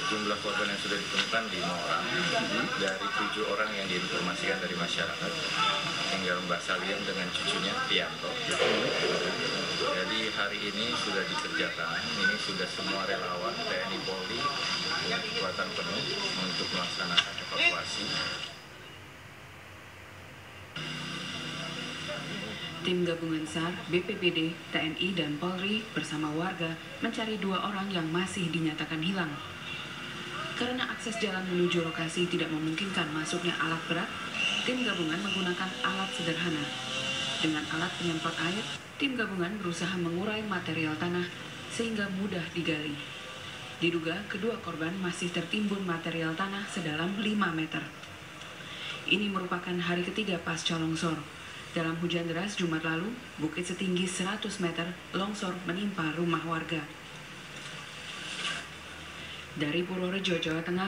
Jumlah korban yang sudah ditemukan 5 orang dari 7 orang yang diinformasikan dari masyarakat. Tinggal Mbak Salim dengan cucunya Pianto. Jadi hari ini sudah dikerjakan, ini sudah semua relawan TNI Polri dengan kekuatan penuh untuk melaksanakan evakuasi. Tim gabungan SAR, BPBD, TNI, dan Polri bersama warga mencari 2 orang yang masih dinyatakan hilang. Karena akses jalan menuju lokasi tidak memungkinkan masuknya alat berat, tim gabungan menggunakan alat sederhana. Dengan alat penyemprot air, tim gabungan berusaha mengurai material tanah sehingga mudah digali. Diduga kedua korban masih tertimbun material tanah sedalam 5 meter. Ini merupakan hari ketiga pasca longsor. Dalam hujan deras Jumat lalu, bukit setinggi 100 meter longsor menimpa rumah warga. Dari Purworejo, Jawa Tengah,